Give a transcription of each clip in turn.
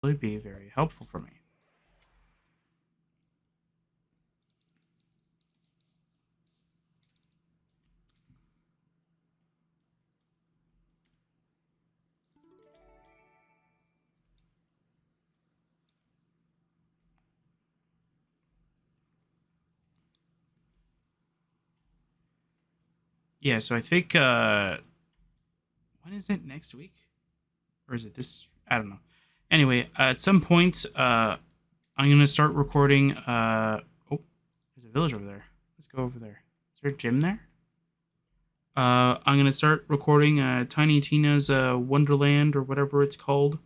really be very helpful for me. Yeah, so I think when is it, next week? Or is it this? I don't know. Anyway, at some point, I'm gonna start recording. Oh, there's a village over there. Let's go over there. Is there a gym there? I'm gonna start recording Tiny Tina's Wonderland or whatever it's called.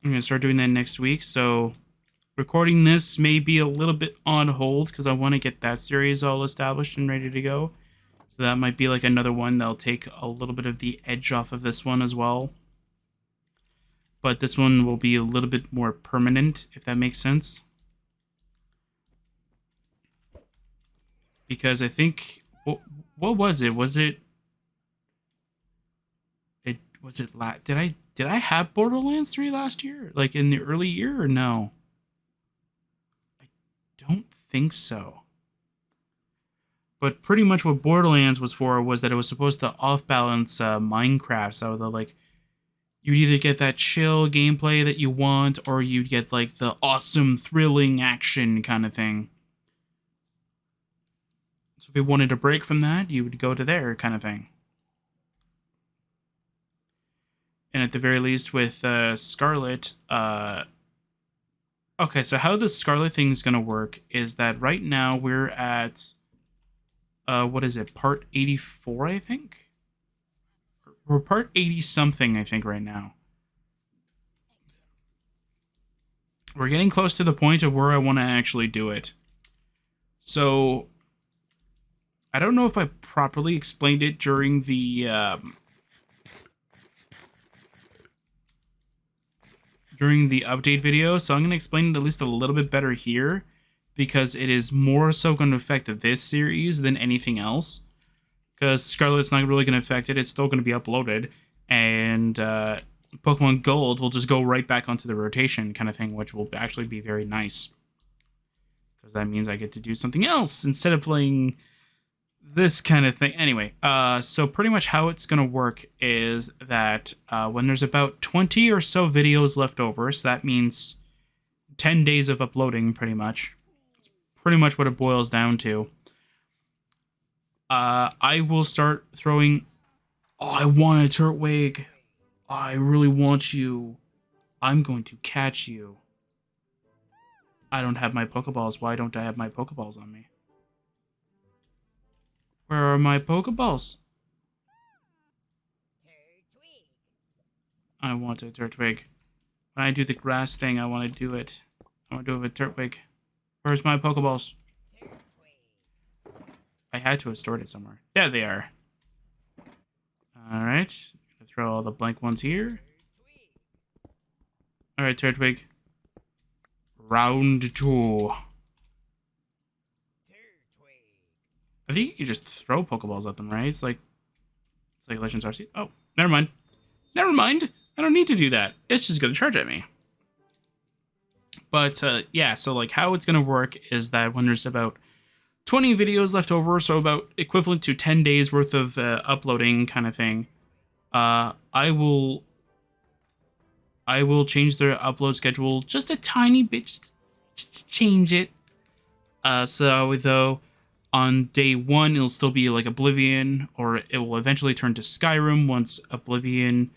I'm gonna start doing that next week. So recording this may be a little bit on hold because I want to get that series all established and ready to go. So that might be like another one that'll take a little bit of the edge off of this one as well. But this one will be a little bit more permanent, if that makes sense. Because I think, what was it? Was it did I have Borderlands 3 last year? Like in the early year or no? I don't think so. But pretty much what Borderlands was for was that it was supposed to off-balance Minecraft. So the like, you'd either get that chill gameplay that you want, or you'd get like the awesome, thrilling action kind of thing. So if you wanted a break from that, you would go to there kind of thing. And at the very least with Scarlet, okay, so how the Scarlet thing is going to work is that right now we're at, what is it, part 84, I think? We're part 80-something, I think, right now. We're getting close to the point of where I want to actually do it. So, I don't know if I properly explained it during the, update video, so I'm going to explain it at least a little bit better here, because it is more so going to affect this series than anything else. Because Scarlet's not really going to affect it, it's still going to be uploaded, and Pokemon Gold will just go right back onto the rotation kind of thing, which will actually be very nice. Because that means I get to do something else instead of playing this kind of thing. Anyway, so pretty much how it's going to work is that when there's about 20 or so videos left over, so that means 10 days of uploading pretty much. It's pretty much what it boils down to. I will start throwing... Oh, I want a Turtwig. Oh, I really want you. I'm going to catch you. I don't have my Pokeballs. Why don't I have my Pokeballs on me? Where are my Pokeballs? I want a Turtwig. When I do the grass thing, I want to do it. I want to do it with Turtwig. Where's my Pokeballs? I had to have stored it somewhere. There they are. Alright. Throw all the blank ones here. Alright, Turtwig. Round 2. I think you can just throw Pokeballs at them, right? It's like Legends RC. Oh, never mind. Never mind. I don't need to do that. It's just going to charge at me. But, yeah, so, like, how it's going to work is that when there's about 20 videos left over, so about equivalent to 10 days worth of uploading kind of thing, I will change the upload schedule just a tiny bit, just change it. So, though, on day 1, it'll still be like Oblivion, or it will eventually turn to Skyrim once Oblivion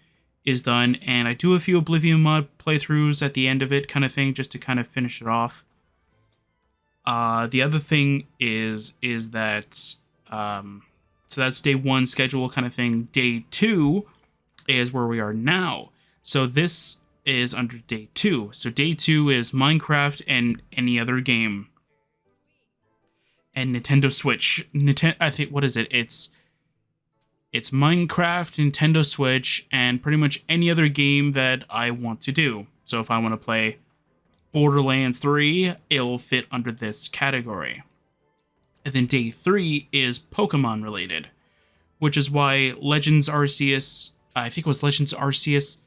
is done, and I do a few Oblivion mod playthroughs at the end of it kind of thing, just to kind of finish it off. The other thing is that, so that's day 1 schedule kind of thing. Day 2 is where we are now. So this is under day 2. So day 2 is Minecraft and any other game. And Nintendo Switch. I think, what is it? It's Minecraft, Nintendo Switch, and pretty much any other game that I want to do. So if I want to play Borderlands 3, it'll fit under this category. And then day 3 is Pokemon related, which is why Legends Arceus, I think it was Legends Arceus,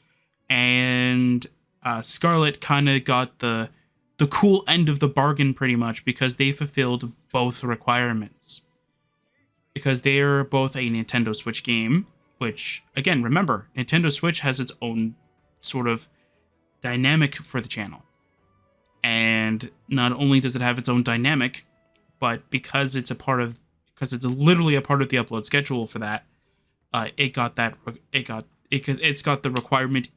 and Scarlet kind of got the cool end of the bargain pretty much because they fulfilled both requirements. Because they are both a Nintendo Switch game, which, again, remember, Nintendo Switch has its own sort of dynamic for the channel. And not only does it have its own dynamic, but because it's literally a part of the upload schedule for that, it's got the requirement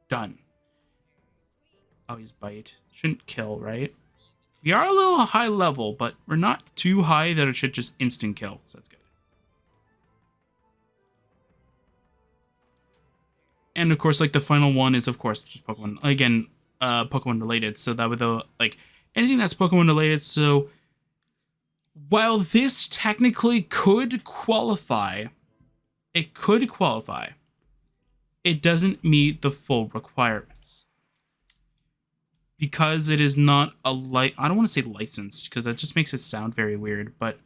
done. Oh, he's bite. Shouldn't kill, right? We are a little high level, but we're not too high that it should just instant kill, so that's good. And of course, like the final one is of course just Pokemon. Again, Pokemon related, so that would like anything that's Pokemon related. So while this technically could qualify, it doesn't meet the full requirements. Because it is not a I don't want to say licensed, because that just makes it sound very weird, but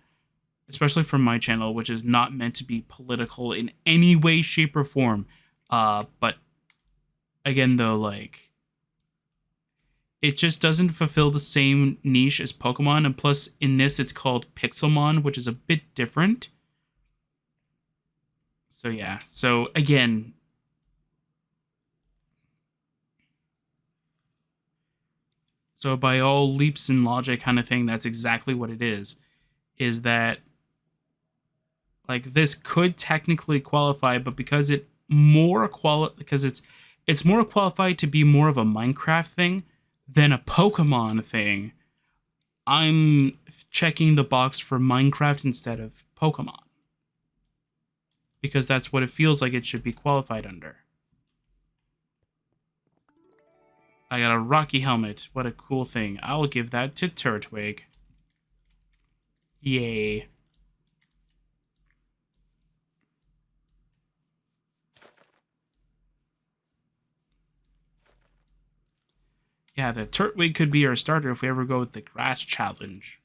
especially for my channel, which is not meant to be political in any way, shape, or form. But again, though, like, it just doesn't fulfill the same niche as Pokemon, and plus, in this, it's called Pixelmon, which is a bit different. So yeah, so again, so by all leaps in logic kind of thing, that's exactly what it is that, like, this could technically qualify, but because it's more qualified to be more of a Minecraft thing than a Pokemon thing, I'm checking the box for Minecraft instead of Pokemon. Because that's what it feels like it should be qualified under. I got a Rocky helmet. What a cool thing. I'll give that to Turtwig. Yay. Yeah, the Turtwig could be our starter if we ever go with the grass challenge.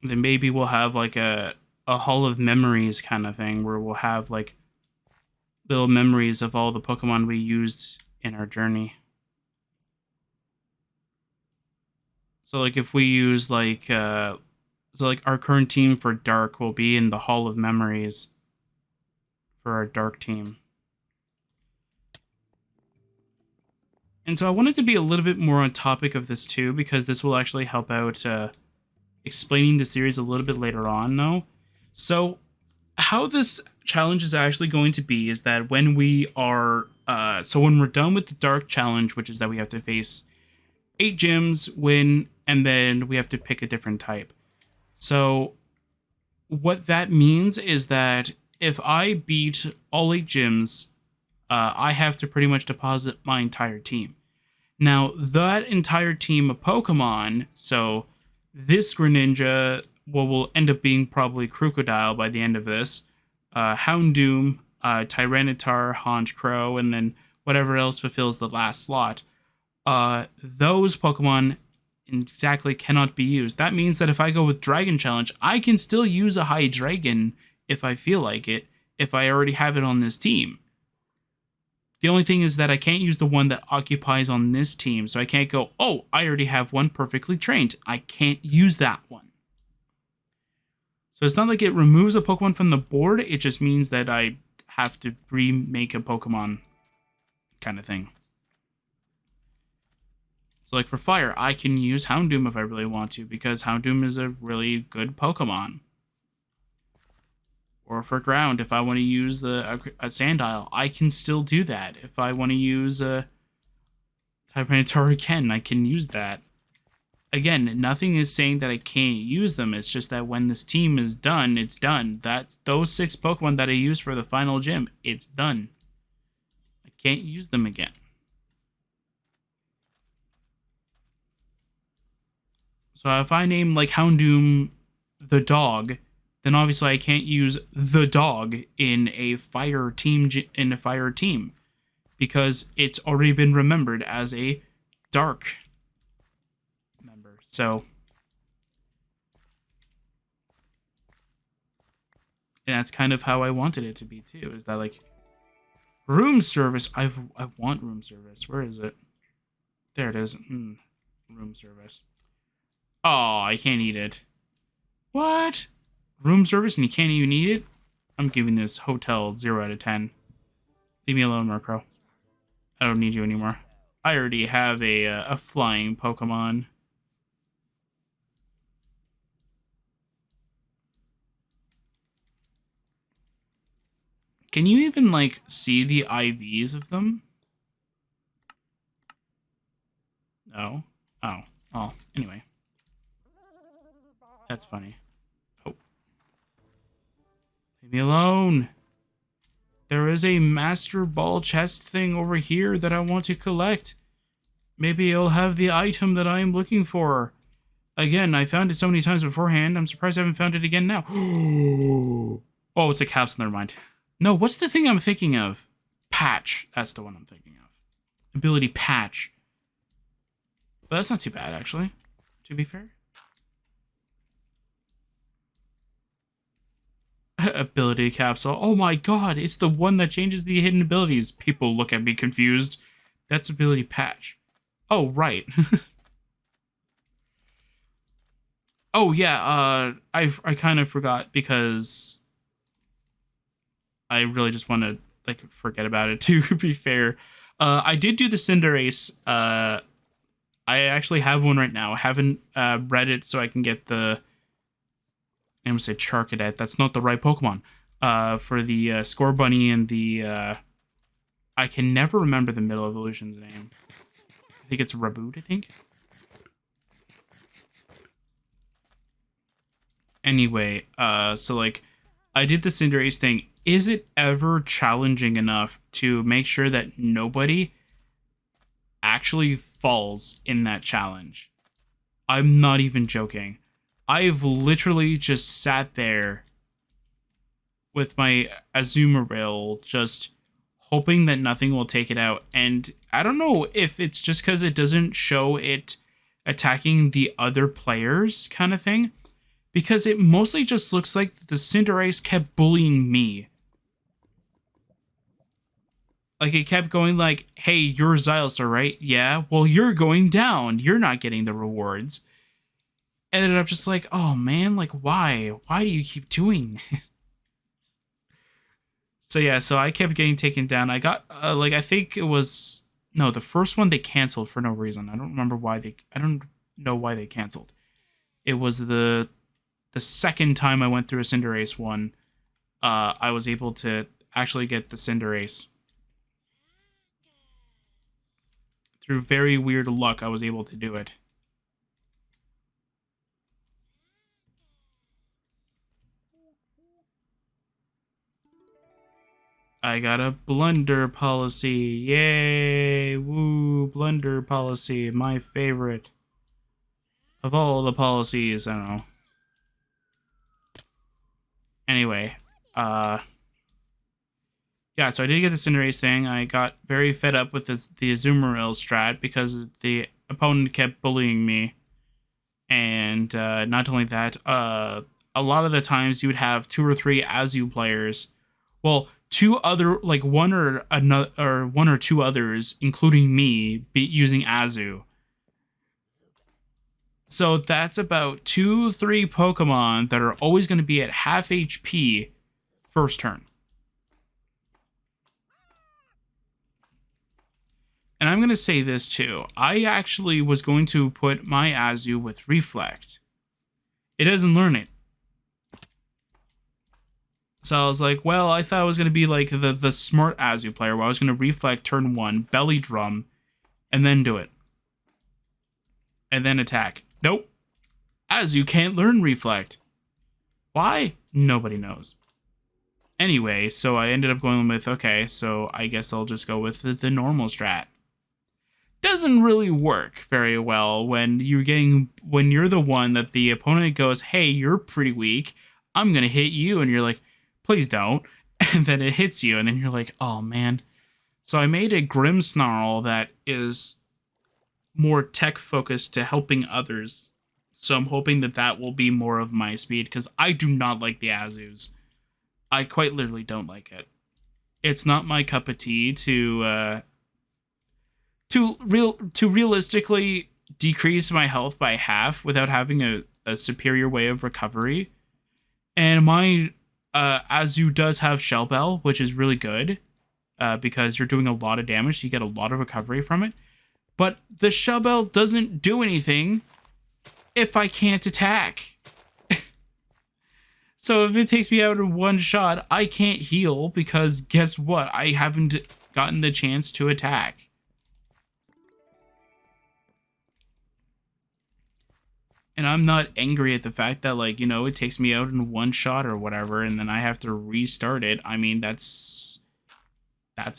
Then maybe we'll have like a Hall of Memories kind of thing where we'll have like little memories of all the Pokemon we used in our journey. So like if we use like so like our current team for Dark will be in the Hall of Memories for our Dark team. And so I wanted to be a little bit more on topic of this too, because this will actually help out explaining the series a little bit later on though. So how this challenge is actually going to be is that when we are so when we're done with the Dark challenge, which is that we have to face 8 gyms, win, and then we have to pick a different type. So what that means is that if I beat all 8 gyms, I have to pretty much deposit my entire team. Now, that entire team of Pokemon, so this Greninja, what will end up being probably Crocodile by the end of this, Houndoom, Tyranitar, Honchkrow, and then whatever else fulfills the last slot, those Pokemon exactly cannot be used. That means that if I go with Dragon Challenge, I can still use a Hydreigon if I feel like it, if I already have it on this team. The only thing is that I can't use the one that occupies on this team, so I can't go, oh, I already have one perfectly trained. I can't use that one. So it's not like it removes a Pokemon from the board, it just means that I have to remake a Pokemon kind of thing. So like for Fire, I can use Houndoom if I really want to, because Houndoom is a really good Pokemon. Or for Ground, if I want to use a Sandile, I can still do that. If I want to use a Tyranitar again, I can use that. Again, nothing is saying that I can't use them. It's just that when this team is done, it's done. That's those 6 Pokemon that I used for the final gym. It's done. I can't use them again. So if I name like Houndoom the dog, then obviously I can't use the dog in a fire team because it's already been remembered as a dark member. So And that's kind of how I wanted it to be too. Is that like room service? I want room service. Where is it? There it is. Room service. Oh, I can't eat it. What? Room service and you can't even eat it? I'm giving this hotel 0 out of 10. Leave me alone, Murkrow. I don't need you anymore. I already have a flying Pokemon. Can you even, like, see the IVs of them? No? Oh. Oh, anyway. That's funny. Oh. Leave me alone. There is a Master Ball chest thing over here that I want to collect. Maybe it'll have the item that I am looking for. Again, I found it so many times beforehand. I'm surprised I haven't found it again now. Oh, it's a capsule. Never mind. No, what's the thing I'm thinking of? Patch. That's the one I'm thinking of. Ability Patch. But that's not too bad, actually, to be fair. Ability Capsule. Oh my god, it's the one that changes the hidden abilities. People look at me confused. That's Ability Patch. Oh, right. Oh, yeah, I kind of forgot because I really just want to, like, forget about it, to be fair. I did do the Cinderace. I actually have one right now. I haven't read it so I can get the... I'm going to say Charcadet. That's not the right Pokemon. For the Scorbunny and the... I can never remember the middle evolution's name. I think it's Raboot, I think. Anyway, so, like, I did the Cinderace thing. Is it ever challenging enough to make sure that nobody actually falls in that challenge? I'm not even joking. I've literally just sat there with my Azumarill just hoping that nothing will take it out. And I don't know if it's just because it doesn't show it attacking the other players kind of thing. Because it mostly just looks like the Cinderace kept bullying me. Like, it kept going like, hey, you're Xilestar, right? Yeah, well, you're going down. You're not getting the rewards. And then I'm just like, oh, man, like, why? Why do you keep doing this? So, yeah, so I kept getting taken down. I got, like, I think it was... No, the first one they canceled for no reason. I don't remember why they... I don't know why they canceled. It was the second time I went through a Cinderace one. I was able to actually get the Cinderace. Through very weird luck, I was able to do it. I got a blunder policy. Yay! Woo! Blunder policy. My favorite. Of all the policies, I don't know. Anyway, yeah, so I did get the Cinderace thing. I got very fed up with the Azumarill strat because the opponent kept bullying me. And not only that, a lot of the times you would have 2 or 3 Azu players. Well, 2 other, like one or 2 others, including me, using Azu. So that's about 2-3 Pokemon that are always going to be at half HP first turn. And I'm going to say this too. I actually was going to put my Azu with Reflect. It doesn't learn it. So I was like, well, I thought I was going to be like the smart Azu player where I was going to Reflect turn 1, Belly Drum, and then do it. And then attack. Nope. Azu can't learn Reflect. Why? Nobody knows. Anyway, so I ended up going with, okay, so I guess I'll just go with the normal strat. Doesn't really work very well when you're the one that the opponent goes, hey, you're pretty weak. I'm going to hit you. And you're like, please don't. And then it hits you. And then you're like, oh, man. So I made a Grimmsnarl that is more tech focused to helping others. So I'm hoping that will be more of my speed because I do not like the Azus. I quite literally don't like it. It's not my cup of tea to realistically decrease my health by half without having a superior way of recovery. And my Azu does have Shell Bell, which is really good because you're doing a lot of damage, so you get a lot of recovery from it. But the Shell Bell doesn't do anything if I can't attack. So if it takes me out in one shot, I can't heal because guess what? I haven't gotten the chance to attack. And I'm not angry at the fact that, like, you know, it takes me out in one shot or whatever, and then I have to restart it. I mean, that's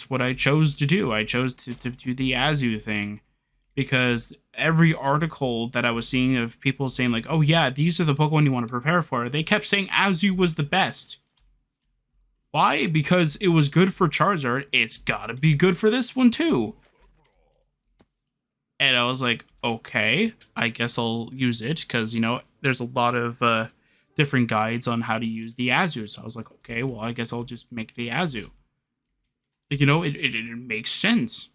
what I chose to do. I chose to do the Azu thing because every article that I was seeing of people saying, like, oh yeah, these are the Pokemon you want to prepare for, they kept saying Azu was the best. Why? Because it was good for Charizard. It's gotta be good for this one too. And I was like, okay, I guess I'll use it because, you know, there's a lot of different guides on how to use the Azu. So I was like, okay, well, I guess I'll just make the Azu. Like, you know, it makes sense.